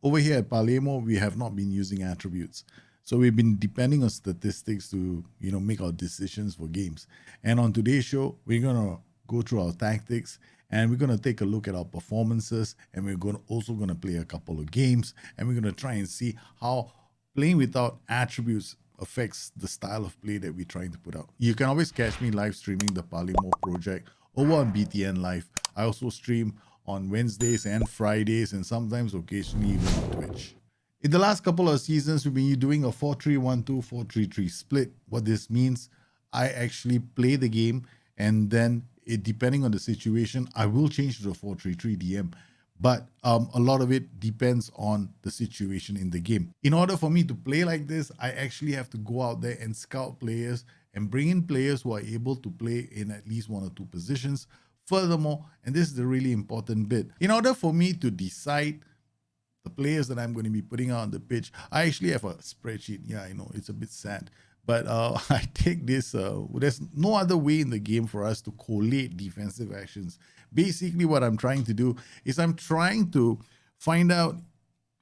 Over here at Palermo, we have not been using attributes. So we've been depending on statistics to, make our decisions for games. And on today's show, we're gonna go through our tactics and we're gonna take a look at our performances and we're gonna play a couple of games and we're gonna try and see how playing without attributes affects the style of play that we're trying to put out. You can always catch me live streaming the Palermo project over on BTN Live. I also stream on Wednesdays and Fridays and sometimes occasionally even on Twitch. In the last couple of seasons, we've been doing a 4-3-1-2, 4-3-3 split. What this means, I actually play the game and then depending on the situation, I will change to a 4-3-3 DM. But a lot of it depends on the situation in the game. In order for me to play like this, I actually have to go out there and scout players and bring in players who are able to play in at least one or two positions. Furthermore, and this is the really important bit, in order for me to decide the players that I'm going to be putting out on the pitch, I actually have a spreadsheet. Yeah, I know, it's a bit sad. But I take this, there's no other way in the game for us to collate defensive actions. Basically, what I'm trying to do is I'm trying to find out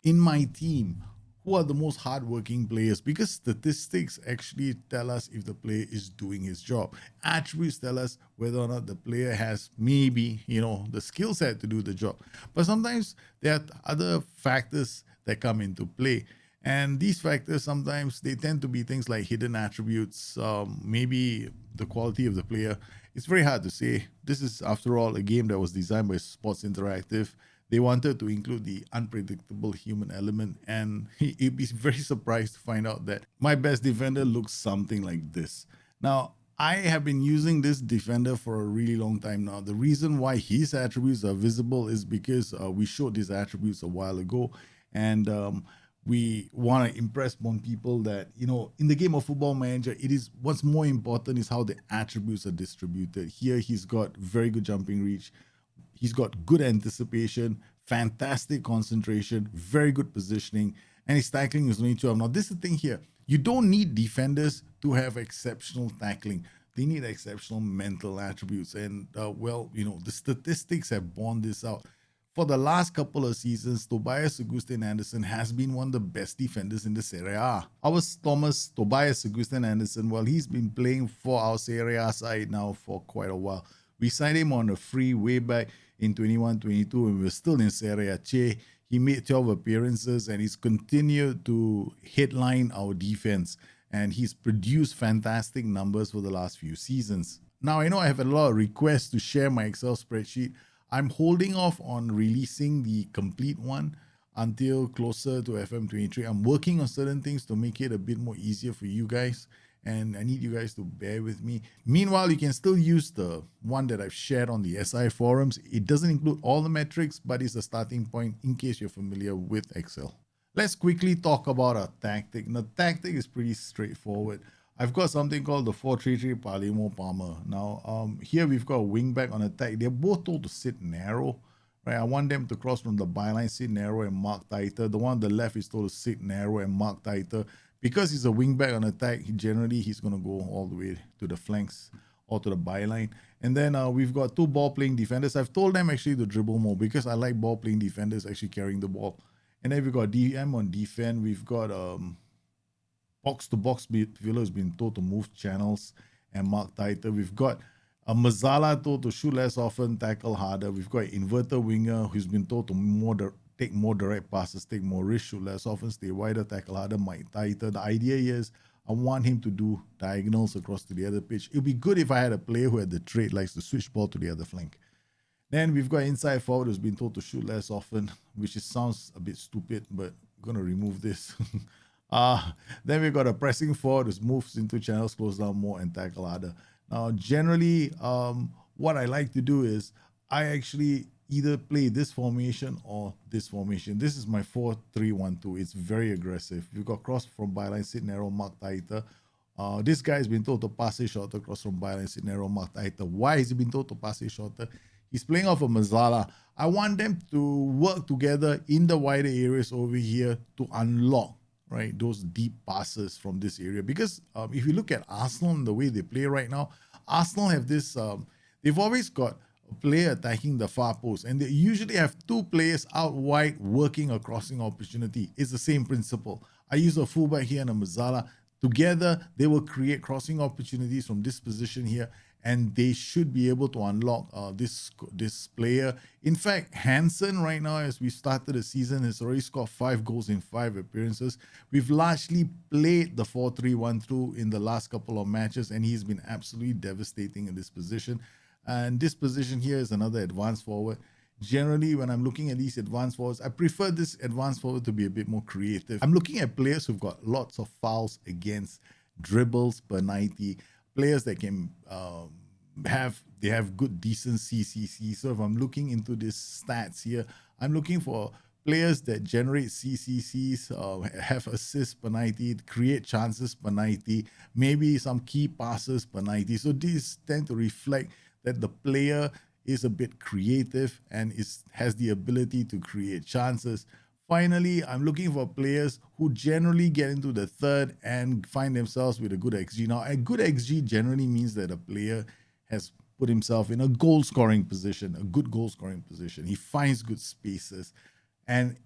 in my team who are the most hardworking players, because statistics actually tell us if the player is doing his job. Attributes tell us whether or not the player has maybe, the skill set to do the job. But sometimes there are other factors that come into play. And these factors, sometimes they tend to be things like hidden attributes, maybe the quality of the player. It's very hard to say. This is, after all, a game that was designed by Sports Interactive. They wanted to include the unpredictable human element, and you'd be very surprised to find out that my best defender looks something like this. Now, I have been using this defender for a really long time now. The reason why his attributes are visible is because we showed these attributes a while ago, and we want to impress on people that, in the game of Football Manager, it is what's more important is how the attributes are distributed. Here, he's got very good jumping reach. He's got good anticipation, fantastic concentration, very good positioning, and his tackling is only 12. Now, this is the thing here. You don't need defenders to have exceptional tackling. They need exceptional mental attributes. And, the statistics have borne this out. For the last couple of seasons, Tobias Augustin Anderson has been one of the best defenders in the Serie A. Our Tobias Augustin Anderson, well, he's been playing for our Serie A side now for quite a while. We signed him on a free way back in 21-22 and we were still in Serie A. He made 12 appearances and he's continued to headline our defense. And he's produced fantastic numbers for the last few seasons. Now, I know I have a lot of requests to share my Excel spreadsheet. I'm holding off on releasing the complete one until closer to FM23. I'm working on certain things to make it a bit more easier for you guys, and I need you guys to bear with me. Meanwhile, you can still use the one that I've shared on the SI forums. It doesn't include all the metrics, but it's a starting point in case you're familiar with Excel. Let's quickly talk about our tactic. Now, tactic is pretty straightforward. I've got something called the 4-3-3 Palermo Palmer. Now, here we've got a wingback on attack. They're both told to sit narrow, right? I want them to cross from the byline, sit narrow and mark tighter. The one on the left is told to sit narrow and mark tighter. Because he's a wingback on attack, he's going to go all the way to the flanks or to the byline. And then we've got two ball-playing defenders. I've told them actually to dribble more because I like ball-playing defenders actually carrying the ball. And then we've got DM on defense. We've got box-to-box midfielder has been told to move channels and mark tighter. We've got a Mazzala told to shoot less often, tackle harder. We've got an inverter winger who's been told to take more direct passes, take more risk, shoot less often, stay wider, tackle harder, mark tighter. The idea is I want him to do diagonals across to the other pitch. It would be good if I had a player who had the trait, likes to switch ball to the other flank. Then we've got inside forward who's been told to shoot less often, which sounds a bit stupid, but I'm going to remove this. Then we've got a pressing forward who moves into channels, close down more, and tackle harder. Now, generally, what I like to do is I actually either play this formation or this formation. This is my 4-3-1-2. It's very aggressive. We've got cross from byline, sit narrow, mark tighter. This guy has been told to pass it shorter, cross from byline, sit narrow, mark tighter. Why has he been told to pass it shorter? He's playing off of Mazzala. I want them to work together in the wider areas over here to unlock, right, those deep passes from this area. Because if you look at Arsenal and the way they play right now, Arsenal have this, they've always got player attacking the far post, and they usually have two players out wide working a crossing opportunity. It's the same principle. I use a fullback here and a Mazzala. Together, they will create crossing opportunities from this position here, and they should be able to unlock this player. In fact, Hansen right now, as we started the season, has already scored 5 goals in 5 appearances. We've largely played the 4-3-1 through in the last couple of matches, and he's been absolutely devastating in this position. And this position here is another advanced forward. Generally, when I'm looking at these advanced forwards, I prefer this advanced forward to be a bit more creative. I'm looking at players who've got lots of fouls against, dribbles per 90, players that can have good, decent CCC. So if I'm looking into these stats here, I'm looking for players that generate CCCs, have assists per 90, create chances per 90, maybe some key passes per 90. So these tend to reflect that the player is a bit creative and has the ability to create chances. Finally, I'm looking for players who generally get into the third and find themselves with a good XG. Now, a good XG generally means that a player has put himself in a goal-scoring position, a good goal-scoring position. He finds good spaces. And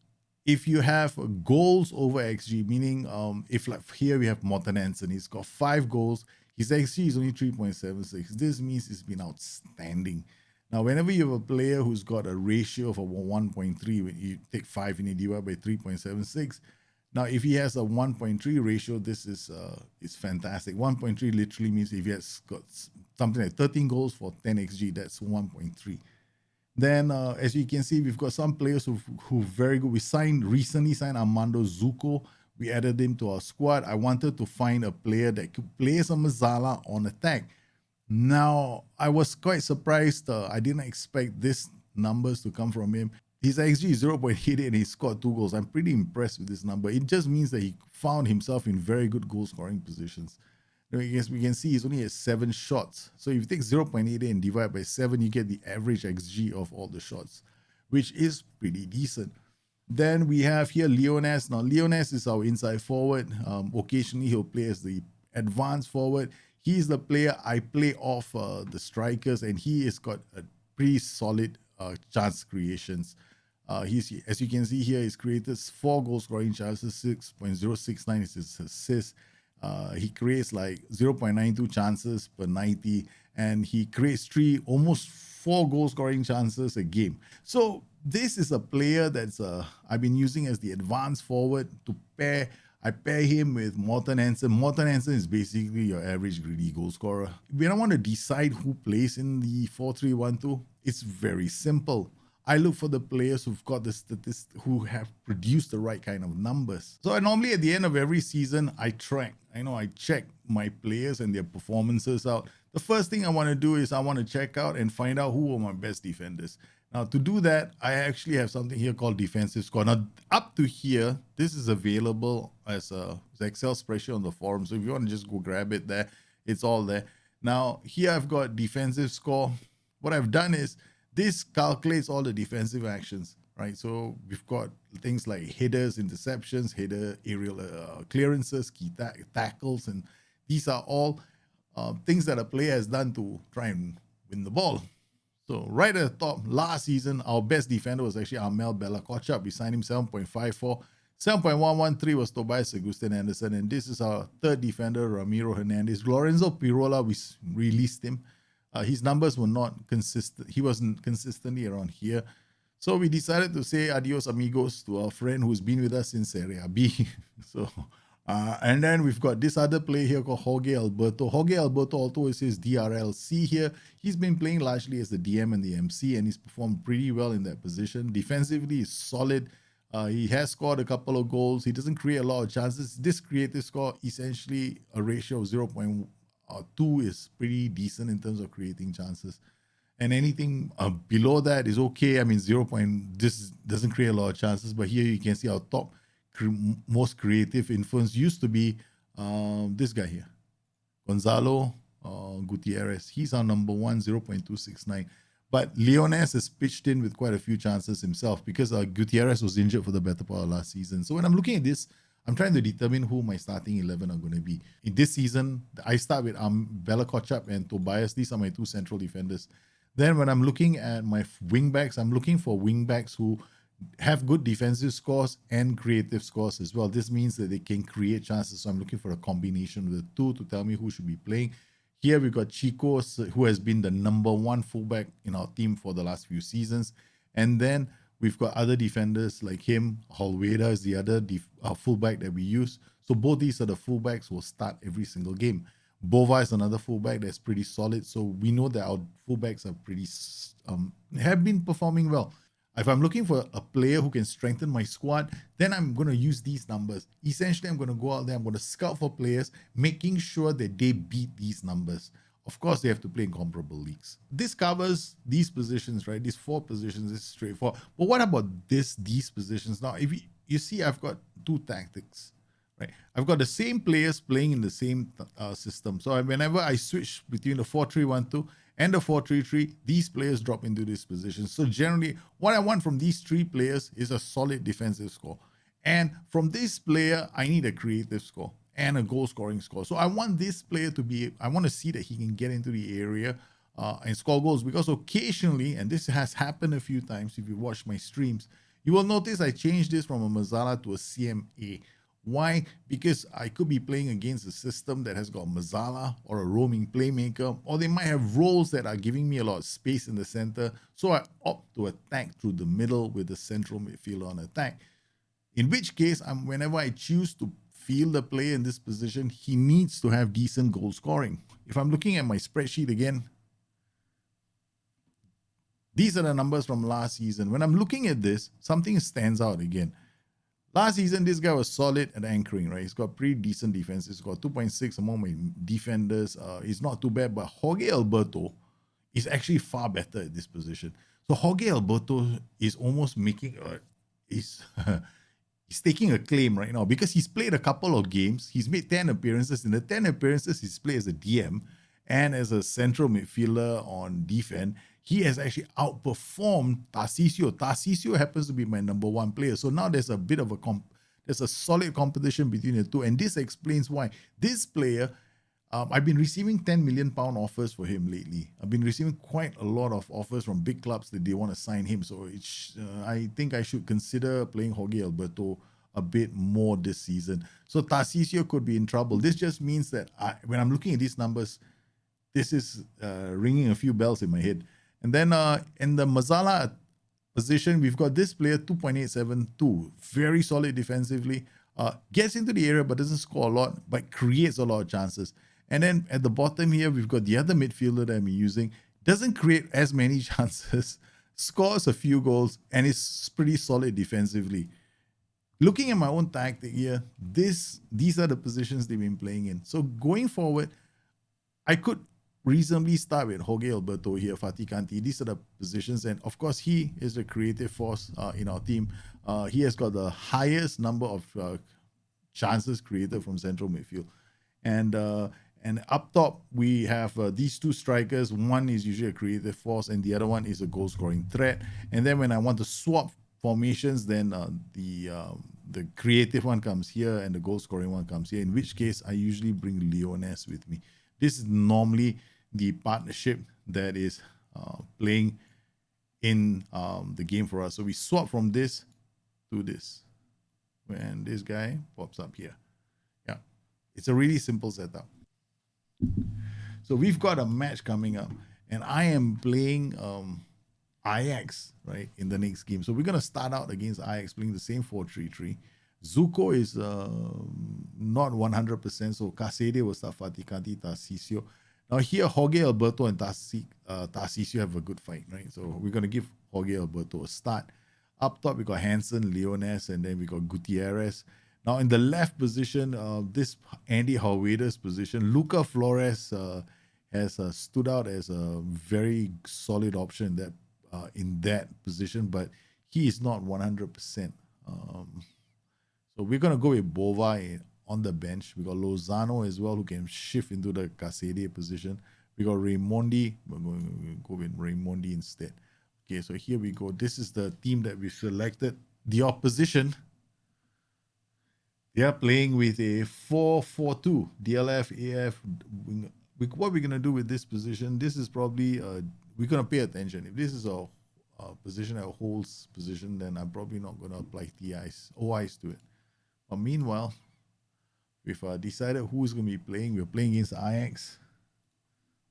if you have goals over XG, meaning if like here we have Morten Hansen, he's got 5 goals, his XG is only 3.76. This means he's been outstanding. Now, whenever you have a player who's got a ratio of a 1.3, when you take 5 and you divide by 3.76, now if he has a 1.3 ratio, this is fantastic. 1.3 literally means if he has got something like 13 goals for 10 XG, that's 1.3. Then, as you can see, we've got some players who very good. We recently signed Armando Zuko. We added him to our squad. I wanted to find a player that could play some Mazzala on attack. Now, I was quite surprised. I didn't expect these numbers to come from him. His XG is 0.88 and he scored 2 goals. I'm pretty impressed with this number. It just means that he found himself in very good goal-scoring positions. Now, we can see he's only has 7 shots. So if you take 0.88 and divide by 7, you get the average XG of all the shots, which is pretty decent. Then we have here Leones. Now, Leones is our inside forward. Occasionally, he'll play as the advanced forward. He's the player I play off the strikers, and he has got a pretty solid chance creations. As you can see here, he's created 4 goal scoring chances, 6.069 is his assist. He creates like 0.92 chances per 90, and he creates almost 4 goal scoring chances a game. So this is a player that's I've been using as the advanced forward to pair. I pair him with Morten Hansen. Morten Hansen is basically your average greedy goal scorer. When I want to decide who plays in the 4-3-1-2, it's very simple. I look for the players who've got the statistics, who have produced the right kind of numbers. So normally at the end of every season, I check my players and their performances out. The first thing I want to do is I want to check out and find out who are my best defenders. Now, to do that, I actually have something here called defensive score. Now, up to here, this is available as an Excel spreadsheet on the forum. So if you want to just go grab it there, it's all there. Now, here I've got defensive score. What I've done is this calculates all the defensive actions, right? So we've got things like headers, interceptions, header, aerial clearances, key tackles, and these are all things that a player has done to try and win the ball. So right at the top, last season, our best defender was actually Amel Bella-Kotchap. We signed him 7.54. 7.113 was Tobias Augustin Anderson. And this is our third defender, Ramiro Hernandez. Lorenzo Pirola, we released him. His numbers were not consistent. He wasn't consistently around here. So we decided to say adios amigos to our friend who's been with us since Serie B. And then we've got this other player here called Jorge Alberto. Jorge Alberto also is his DRLC here. He's been playing largely as the DM and the MC, and he's performed pretty well in that position. Defensively, he's solid. He has scored a couple of goals. He doesn't create a lot of chances. This creative score, essentially a ratio of 0.2 is pretty decent in terms of creating chances. And anything below that is okay. I mean, this doesn't create a lot of chances, but here you can see our top most creative influence used to be this guy here, Gonzalo Gutierrez. He's our number 1, 0.269. But Leones has pitched in with quite a few chances himself because Gutierrez was injured for the better part of last season. So when I'm looking at this, I'm trying to determine who my starting 11 are going to be. In this season, I start with Bella-Kotchap and Tobias. These are my 2 central defenders. Then when I'm looking at my wingbacks, I'm looking for wingbacks who have good defensive scores and creative scores as well. This means that they can create chances. So I'm looking for a combination of the two to tell me who should be playing. Here we've got Chico, who has been the number one fullback in our team for the last few seasons. And then we've got other defenders like him. Holweda is the other fullback that we use. So both these are the fullbacks who will start every single game. Bova is another fullback that's pretty solid. So we know that our fullbacks are pretty have been performing well. If I'm looking for a player who can strengthen my squad, then I'm going to use these numbers. Essentially, I'm going to go out there, I'm going to scout for players, making sure that they beat these numbers. Of course, they have to play in comparable leagues. This covers these positions, right? These 4 positions is straightforward. But what about these positions? Now, if you see, I've got 2 tactics, right? I've got the same players playing in the same system. So whenever I switch between the 4-3-1-2 and the 4-3-3, these players drop into this position. So generally, what I want from these 3 players is a solid defensive score. And from this player, I need a creative score and a goal scoring score. So I want this player I want to see that he can get into the area and score goals, because occasionally, and this has happened a few times if you watch my streams, you will notice I changed this from a Mazzala to a CMA. Why? Because I could be playing against a system that has got Mazzala or a roaming playmaker, or they might have roles that are giving me a lot of space in the center. So I opt to attack through the middle with the central midfielder on attack. In which case, whenever I choose to field a player in this position, he needs to have decent goal scoring. If I'm looking at my spreadsheet again, these are the numbers from last season. When I'm looking at this, something stands out again. Last season, this guy was solid at anchoring, right? He's got pretty decent defense. He's got 2.6 among my defenders. He's not too bad, but Jorge Alberto is actually far better at this position. So Jorge Alberto is almost making he's taking a claim right now, because he's played a couple of games. He's made 10 appearances. In the 10 appearances, he's played as a DM and as a central midfielder on defense. He has actually outperformed Tarcisio. Tarcisio happens to be my number 1 player. So now there's a bit of there's a solid competition between the two. And this explains why this player, I've been receiving £10 million offers for him lately. I've been receiving quite a lot of offers from big clubs that they want to sign him. So I think I should consider playing Jorge Alberto a bit more this season. So Tarcisio could be in trouble. This just means that when I'm looking at these numbers, this is ringing a few bells in my head. And then in the Mazzala position, we've got this player, 2.872, very solid defensively, gets into the area but doesn't score a lot, but creates a lot of chances. And then at the bottom here, we've got the other midfielder that I'm using, doesn't create as many chances, scores a few goals, and is pretty solid defensively. Looking at my own tactic here, these are the positions they've been playing in. So going forward, I could reasonably start with Jorge Alberto here, Fatih Kanti. These are the positions, and of course, he is the creative force in our team. He has got the highest number of chances created from central midfield, and up top we have these 2 strikers. One is usually a creative force, and the other one is a goal-scoring threat. And then when I want to swap formations, then the creative one comes here, and the goal-scoring one comes here. In which case, I usually bring Leones with me. This is normally the partnership that is playing in the game for us. So we swap from this to this when this guy pops up here. Yeah, it's a really simple setup. So we've got a match coming up, and I am playing Ajax, right, in the next game. So we're going to start out against Ajax playing the same 4-3-3. Zuko is not 100%, so Casede will start Fatih Kanti, Tarcisio. Now here, Jorge Alberto and Tarcisio have a good fight, right? So we're going to give Jorge Alberto a start. Up top, we got Hansen, Leones, and then we got Gutierrez. Now in the left position, this Andy Holweda's position, Luca Flores has stood out as a very solid option in that position, but he is not 100%. So we're going to go with Bova on the bench. We got Lozano as well, who can shift into the Casede position. We got Raimondi. We're going to go with Raimondi instead. Okay, so here we go. This is the team that we selected. The opposition, they are playing with a 4-4-2. DLF, AF. What we're going to do with this position, this is probably we're going to pay attention. If this is a position that holds position, then I'm probably not going to apply OIs to it. But meanwhile, we've decided who's going to be playing. We're playing against Ajax.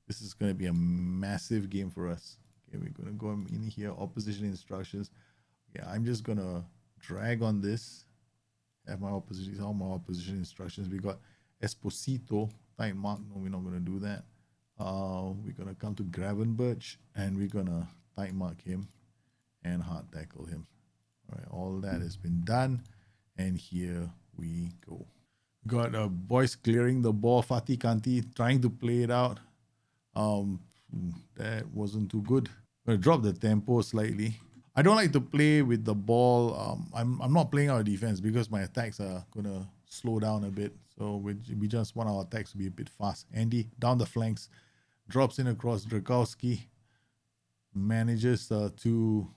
This is going to be a massive game for us. Okay, we're going to go in here, opposition instructions. Yeah, I'm just going to drag on this. Have my opposition instructions. We got Esposito, tight mark. No, we're not going to do that. We're going to come to Gravenberch and we're going to tight mark him and hard tackle him. All right, all that has been done. And here we go. Got boys clearing the ball. Fatih Kanti trying to play it out. That wasn't too good. I'm going to drop the tempo slightly. I don't like to play with the ball. I'm not playing our defense because my attacks are going to slow down a bit. So we just want our attacks to be a bit fast. Andy down the flanks, drops in across Drakowski, manages to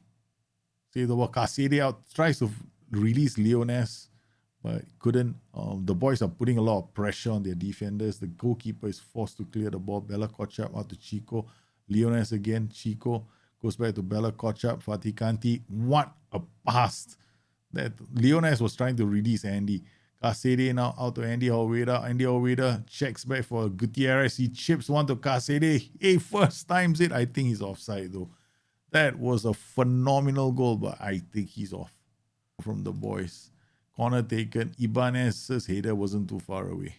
save the ball. Kasede out, tries to release Leones, but couldn't. The boys are putting a lot of pressure on their defenders. The goalkeeper is forced to clear the ball. Bella Kochap out to Chico. Leones again. Chico goes back to Bella Kochap. Fatih Kanti. What a pass. That Leones was trying to release Andy. Kasede now out to Andy Alweda. Andy Alweda checks back for Gutierrez. He chips one to Kasede. Hey, first times it. I think he's offside though. That was a phenomenal goal, but I think he's off from the boys. Corner taken. Ibanez's header wasn't too far away.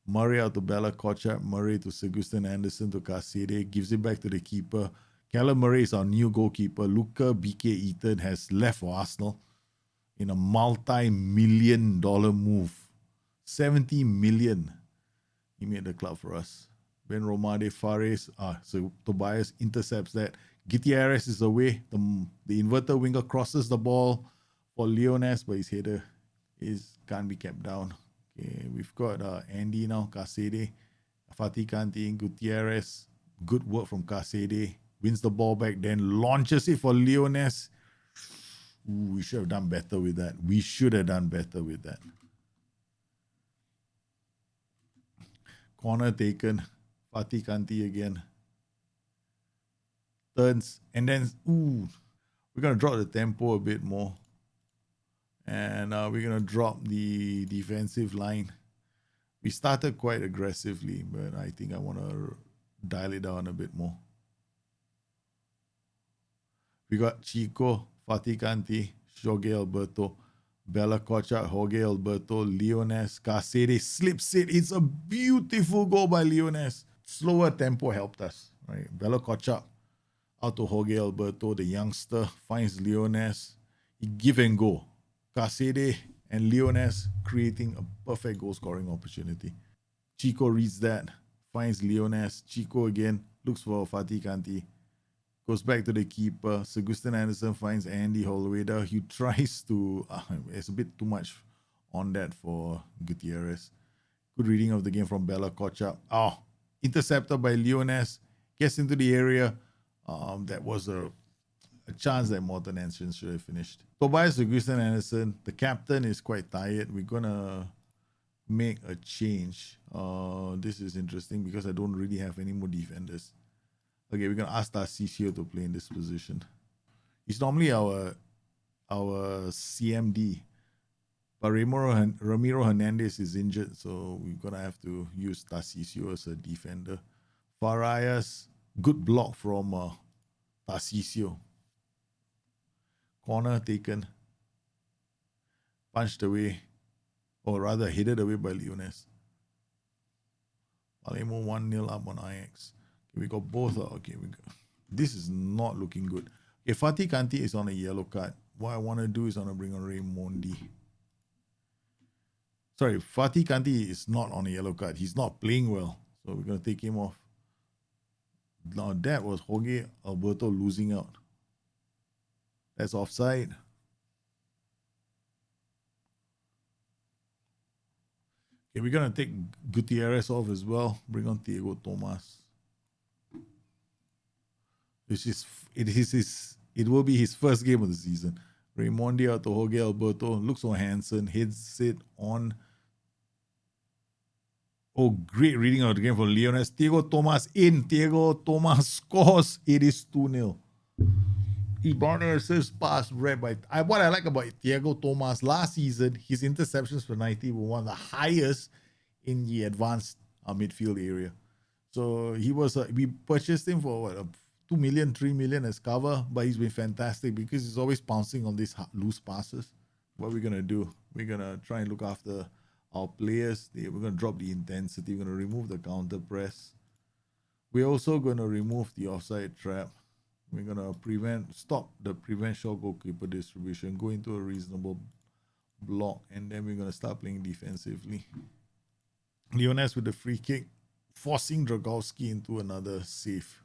Murray out to Bella Kochap. Murray to Segustin Anderson to Kasede. Gives it back to the keeper. Callum Murray is our new goalkeeper. Luca BK Eaton has left for Arsenal in a multi-million-dollar move. 70 million. He made the club for us. Ben Romade Fares. So Tobias intercepts that. Gutierrez is away. The inverted winger crosses the ball for Leones, but his header can't be kept down. Okay, we've got Andy now, Kasede, Fatih Kanti, Gutierrez. Good work from Kasede. Wins the ball back, then launches it for Leones. We should have done better with that. Corner taken. Fatih Kanti again. Turns, and then, we're going to drop the tempo a bit more. And we're going to drop the defensive line. We started quite aggressively, but I think I want to dial it down a bit more. We got Chico, Fatih Kanti, Jorge Alberto, Bella Kochap, Jorge Alberto, Leones, Kasede slips it. It's a beautiful goal by Leones. Slower tempo helped us, right? Bella Kochap out to Jorge Alberto, the youngster, finds Leones. He give and go. Kasede and Leones creating a perfect goal scoring opportunity. Chico reads that, finds Leones. Chico again looks for Fatih Kanti. Goes back to the keeper. Segustin Anderson finds Andy Holweda. He tries to... it's a bit too much on that for Gutierrez. Good reading of the game from Bella Kochap. Intercepted by Leones. Gets into the area. That was a chance that Morten Anderson should have finished. Tobias Segustin Anderson, the captain, is quite tired. We're going to make a change. This is interesting because I don't really have any more defenders. Okay, we're going to ask Tarcisio to play in this position. He's normally our CMD. But Ramiro Hernandez is injured, so we're going to have to use Tarcisio as a defender. Farias, good block from Tarcisio. Corner taken. Punched away. Or rather, headed away by Leones. Palermo 1-0 up on Ajax. Okay, we got both. This is not looking good. Okay, Fatih Kanti is on a yellow card. What I want to do is I want to bring on Raimondi. Sorry, Fatih Kanti is not on a yellow card. He's not playing well. So we're going to take him off. Now that was Jorge Alberto losing out. That's offside. Okay, we're going to take Gutierrez off as well. Bring on Diego Tomas. It will be his first game of the season. Raimondi out to Jorge Alberto. Looks so handsome. Hits it on. Oh, great reading of the game from Leones. Thiago Thomas in. Thiago Thomas scores. It is 2-0. Ibanez's pass read by. What I like about Thiago Thomas last season, his interceptions for 90 were one of the highest in the advanced midfield area. So he was. We purchased him for what, 2 million, 3 million as cover, but he's been fantastic because he's always pouncing on these loose passes. What we're gonna do? We're gonna try and look after our players. We're gonna drop the intensity. We're gonna remove the counter press. We're also gonna remove the offside trap. We're gonna stop the prevent short goalkeeper distribution, go into a reasonable block, and then we're gonna start playing defensively. Leones with the free kick, forcing Dragowski into another save.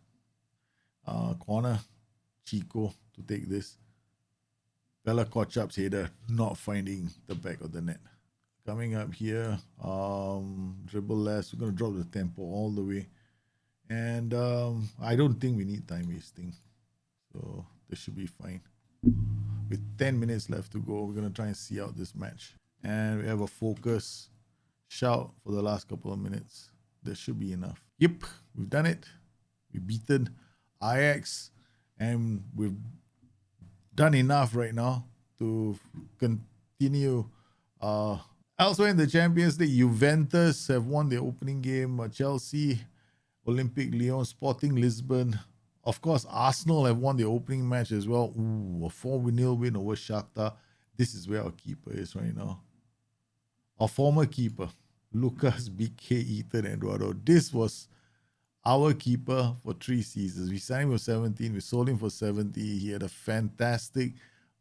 Corner, Chico to take this. Bella Kochap's header not finding the back of the net. Coming up here, dribble less. We're gonna drop the tempo all the way, and I don't think we need time wasting. So this should be fine. With 10 minutes left to go, we're going to try and see out this match. And we have a focus shout for the last couple of minutes. That should be enough. Yep, we've done it. We've beaten Ajax. And we've done enough right now to continue. Elsewhere in the Champions League, Juventus have won their opening game. Chelsea, Olympique Lyon, Sporting Lisbon. Of course, Arsenal have won the opening match as well. Ooh, a 4-0 win over Shakhtar. This is where our keeper is right now. Our former keeper, Lucas BK Ethan Eduardo. This was our keeper for 3 seasons. We signed him for 17. We sold him for 70. He had a fantastic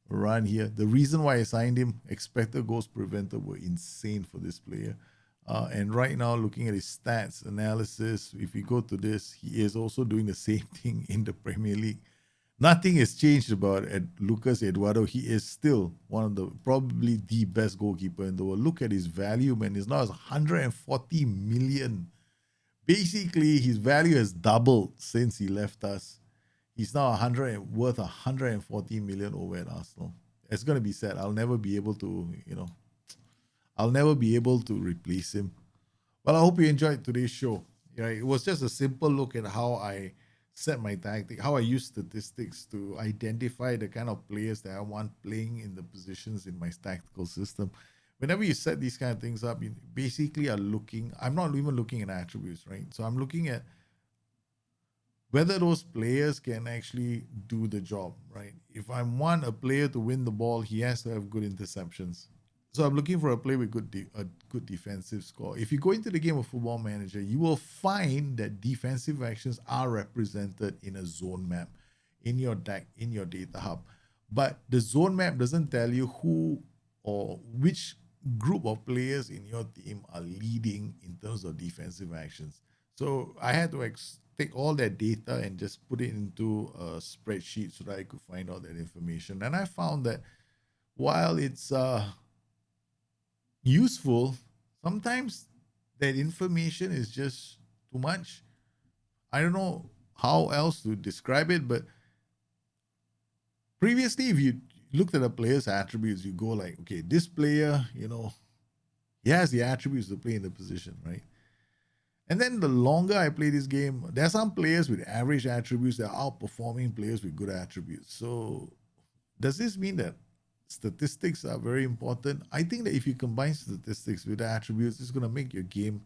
run here. The reason why I signed him, expected goals prevented were insane for this player. And right now, looking at his stats analysis, if we go to this, he is also doing the same thing in the Premier League. Nothing has changed about Lucas Eduardo. He is still one of the, probably the best goalkeeper in the world. Look at his value, man. It's now 140 million. Basically, his value has doubled since he left us. He's now worth 140 million over at Arsenal. It's going to be sad. I'll never be able to, replace him. Well, I hope you enjoyed today's show. It was just a simple look at how I set my tactic, how I use statistics to identify the kind of players that I want playing in the positions in my tactical system. Whenever you set these kind of things up, you basically are I'm not even looking at attributes, right? So I'm looking at whether those players can actually do the job, right? If I want a player to win the ball, he has to have good interceptions. So I'm looking for a player with a good defensive score. If you go into the game of Football Manager, you will find that defensive actions are represented in a zone map in your deck, in your data hub. But the zone map doesn't tell you who or which group of players in your team are leading in terms of defensive actions. So I had to take all that data and just put it into a spreadsheet so that I could find out that information. And I found that while it's useful, sometimes that information is just too much. I don't know how else to describe it, but previously, if you looked at a player's attributes, you go like, okay, this player, he has the attributes to play in the position, right? And then the longer I play this game, there are some players with average attributes that are outperforming players with good attributes. So does this mean that statistics are very important? I think that if you combine statistics with the attributes, it's going to make your game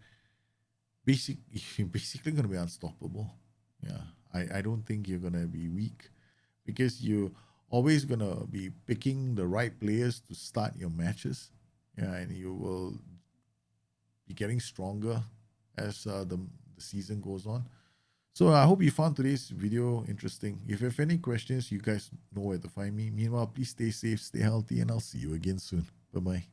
basically going to be unstoppable. Yeah, I don't think you're going to be weak because you're always going to be picking the right players to start your matches. Yeah, and you will be getting stronger as the season goes on. So I hope you found today's video interesting. If you have any questions, you guys know where to find me. Meanwhile, please stay safe, stay healthy, and I'll see you again soon. Bye-bye.